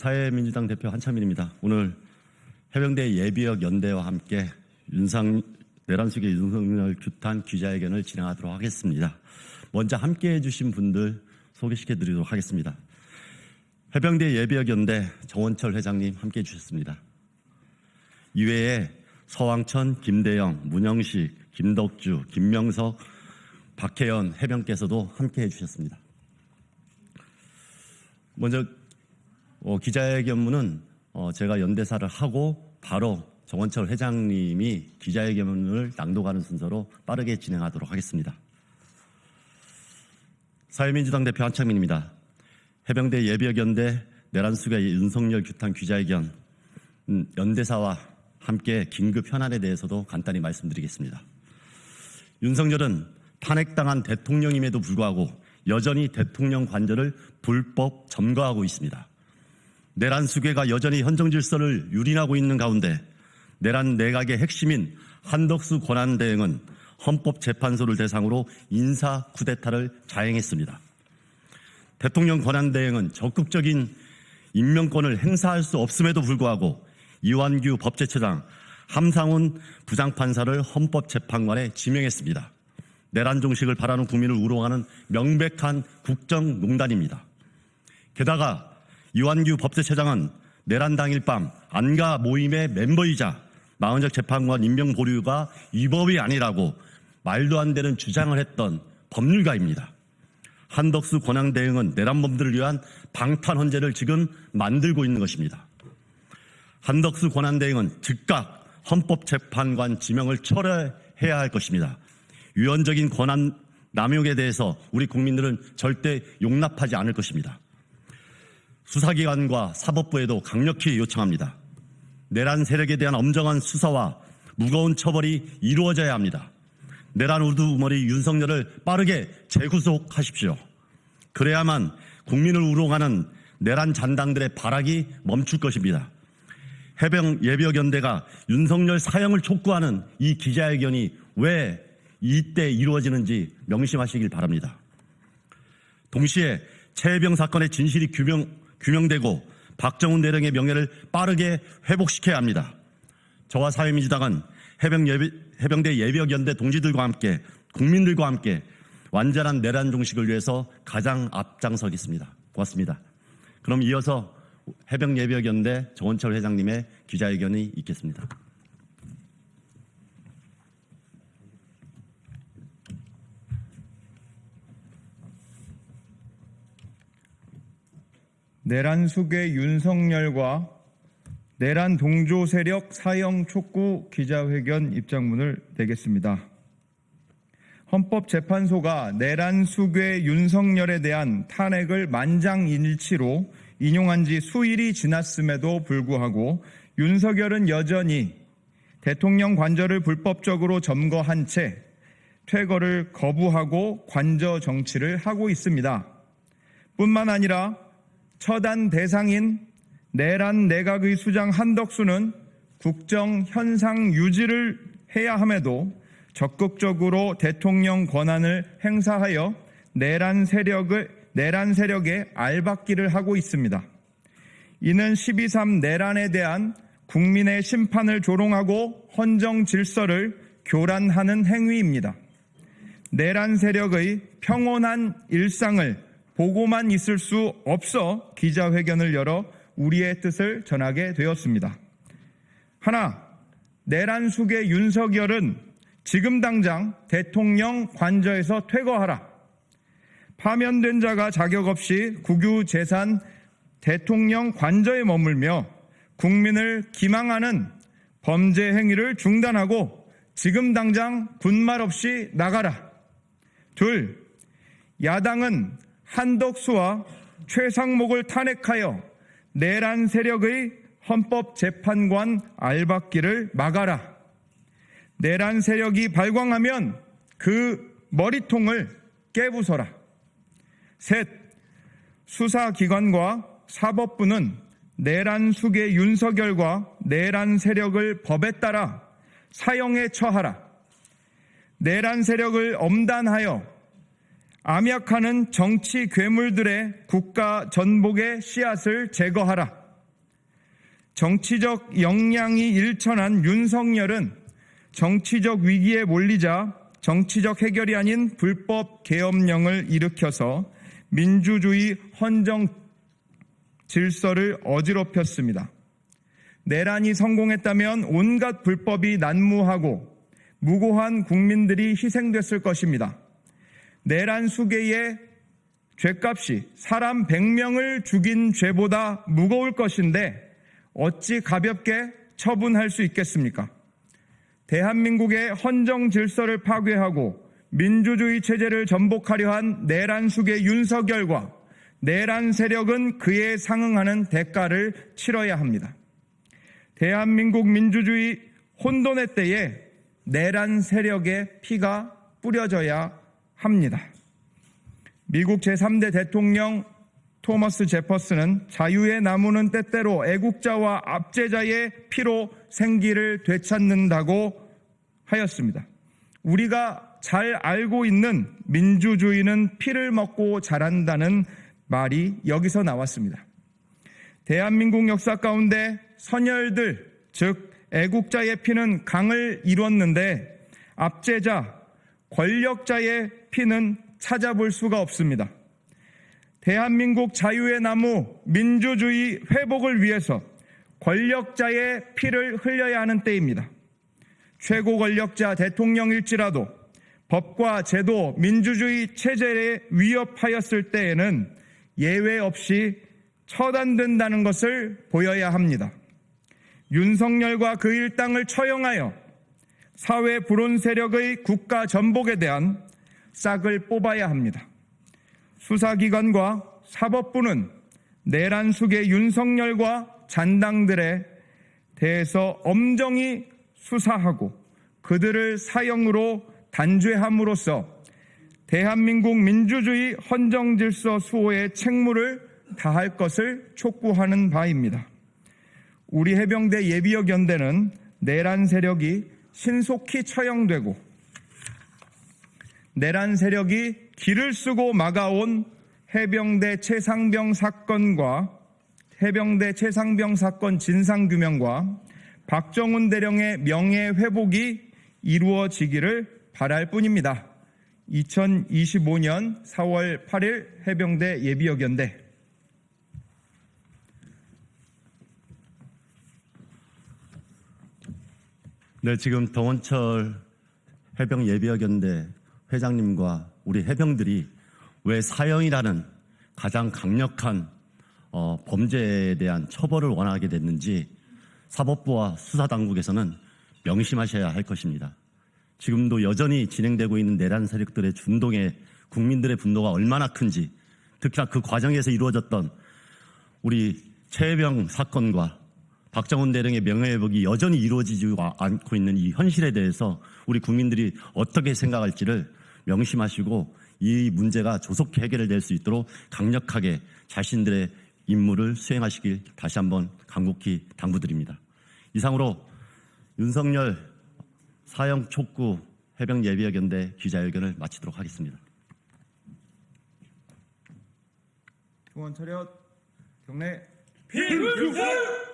사회민주당 대표 한참민입니다. 오늘 해병대 예비역 연대와 함께 내란숙의 윤석열 규탄 기자회견을 진행하도록 하겠습니다. 먼저 함께 해주신 분들 소개시켜드리도록 하겠습니다. 해병대 예비역 연대 정원철 회장님 함께 해주셨습니다. 이외에 서왕천, 김대영, 문영식, 김덕주, 김명석, 박혜연 해병께서도 함께 해주셨습니다. 먼저 기자회견문은 제가 연대사를 하고 바로 정원철 회장님이 기자회견문을 낭독하는 순서로 빠르게 진행하도록 하겠습니다. 사회민주당 대표 한창민입니다. 해병대 예비역 연대 내란숙의 윤석열 규탄 기자회견 연대사와 함께 긴급 현안에 대해서도 간단히 말씀드리겠습니다. 윤석열은 탄핵당한 대통령임에도 불구하고 여전히 대통령 관저를 불법 점거하고 있습니다. 내란 수괴가 여전히 헌정 질서를 유린하고 있는 가운데 내란 내각의 핵심인 한덕수 권한대행은 헌법재판소를 대상으로 인사 쿠데타를 자행했습니다. 대통령 권한대행은 적극적인 임명권을 행사할 수 없음에도 불구하고 이완규 법제처장, 함상훈 부장판사를 헌법재판관에 지명했습니다. 내란 종식을 바라는 국민을 우롱하는 명백한 국정농단입니다. 게다가 이완규 법제처장은 내란 당일 밤 안가 모임의 멤버이자 마흔적 재판관 임명 보류가 위법이 아니라고 말도 안 되는 주장을 했던 법률가입니다. 한덕수 권한대행은 내란범들을 위한 방탄 헌재를 지금 만들고 있는 것입니다. 한덕수 권한대행은 즉각 헌법재판관 지명을 철회해야 할 것입니다. 유연적인 권한 남용에 대해서 우리 국민들은 절대 용납하지 않을 것입니다. 수사기관과 사법부에도 강력히 요청합니다. 내란 세력에 대한 엄정한 수사와 무거운 처벌이 이루어져야 합니다. 내란 우두머리 윤석열을 빠르게 재구속하십시오. 그래야만 국민을 우롱하는 내란 잔당들의 발악이 멈출 것입니다. 해병 예비역 연대가 윤석열 사형을 촉구하는 이 기자회견이 왜 이때 이루어지는지 명심하시길 바랍니다. 동시에 최혜병 사건의 진실이 규명되고 박정훈 대령의 명예를 빠르게 회복시켜야 합니다. 저와 사회민주당은 해병대 예비역 연대 동지들과 함께 국민들과 함께 완전한 내란 종식을 위해서 가장 앞장서겠습니다. 고맙습니다. 그럼 이어서 해병 예비역 연대 정원철 회장님의 기자회견이 있겠습니다. 내란숙의 윤석열과 내란 동조 세력 사형 촉구 기자회견 입장문을 내겠습니다. 헌법재판소가 내란숙의 윤석열에 대한 탄핵을 만장일치로 인용한 지 수일이 지났음에도 불구하고 윤석열은 여전히 대통령 관저를 불법적으로 점거한 채 퇴거를 거부하고 관저 정치를 하고 있습니다. 뿐만 아니라 처단 대상인 내란 내각의 수장 한덕수는 국정 현상 유지를 해야 함에도 적극적으로 대통령 권한을 행사하여 내란 세력의 알박기를 하고 있습니다. 이는 12.3 내란에 대한 국민의 심판을 조롱하고 헌정 질서를 교란하는 행위입니다. 내란 세력의 평온한 일상을 보고만 있을 수 없어 기자회견을 열어 우리의 뜻을 전하게 되었습니다. 하나, 내란숙의 윤석열은 지금 당장 대통령 관저에서 퇴거하라. 파면된 자가 자격 없이 국유재산 대통령 관저에 머물며 국민을 기망하는 범죄 행위를 중단하고 지금 당장 군말 없이 나가라. 둘, 야당은 한덕수와 최상목을 탄핵하여 내란 세력의 헌법재판관 알박기를 막아라. 내란 세력이 발광하면 그 머리통을 깨부숴라. 셋, 수사기관과 사법부는 내란숙의 윤석열과 내란 세력을 법에 따라 사형에 처하라. 내란 세력을 엄단하여 암약하는 정치 괴물들의 국가 전복의 씨앗을 제거하라. 정치적 역량이 일천한 윤석열은 정치적 위기에 몰리자 정치적 해결이 아닌 불법 계엄령을 일으켜서 민주주의 헌정 질서를 어지럽혔습니다. 내란이 성공했다면 온갖 불법이 난무하고 무고한 국민들이 희생됐을 것입니다. 내란 수괴의 죄값이 사람 100명을 죽인 죄보다 무거울 것인데 어찌 가볍게 처분할 수 있겠습니까? 대한민국의 헌정 질서를 파괴하고 민주주의 체제를 전복하려 한 내란 수괴 윤석열과 내란 세력은 그에 상응하는 대가를 치러야 합니다. 대한민국 민주주의 혼돈의 때에 내란 세력의 피가 뿌려져야 합니다. 미국 제3대 대통령 토머스 제퍼슨은 자유의 나무는 때때로 애국자와 압제자의 피로 생기를 되찾는다고 하였습니다. 우리가 잘 알고 있는 민주주의는 피를 먹고 자란다는 말이 여기서 나왔습니다. 대한민국 역사 가운데 선열들, 즉 애국자의 피는 강을 이뤘는데 압제자, 권력자의 피는 찾아볼 수가 없습니다. 대한민국 자유의 나무, 민주주의 회복을 위해서 권력자의 피를 흘려야 하는 때입니다. 최고 권력자 대통령일지라도 법과 제도, 민주주의 체제에 위협하였을 때에는 예외 없이 처단된다는 것을 보여야 합니다. 윤석열과 그 일당을 처형하여 사회 불온 세력의 국가 전복에 대한 싹을 뽑아야 합니다. 수사기관과 사법부는 내란 수괴 윤석열과 잔당들에 대해서 엄정히 수사하고 그들을 사형으로 단죄함으로써 대한민국 민주주의 헌정질서 수호의 책무를 다할 것을 촉구하는 바입니다. 우리 해병대 예비역 연대는 내란 세력이 신속히 처형되고 내란 세력이 길을 쓰고 막아온 해병대 최상병 사건 진상규명과 박정훈 대령의 명예회복이 이루어지기를 바랄 뿐입니다. 2025년 4월 8일 해병대 예비역 연대. 네, 지금 동원철 해병 예비역 연대 회장님과 우리 해병들이 왜 사형이라는 가장 강력한 범죄에 대한 처벌을 원하게 됐는지 사법부와 수사당국에서는 명심하셔야 할 것입니다. 지금도 여전히 진행되고 있는 내란 세력들의 준동에 국민들의 분노가 얼마나 큰지, 특히나 그 과정에서 이루어졌던 우리 최해병 사건과 박정훈 대령의 명예회복이 여전히 이루어지지 않고 있는 이 현실에 대해서 우리 국민들이 어떻게 생각할지를 명심하시고 이 문제가 조속히 해결될 수 있도록 강력하게 자신들의 임무를 수행하시길 다시 한번 간곡히 당부드립니다. 이상으로 윤석열 사형 촉구 해병 예비역 연대 기자회견을 마치도록 하겠습니다. 동원 차렷 경례 필승!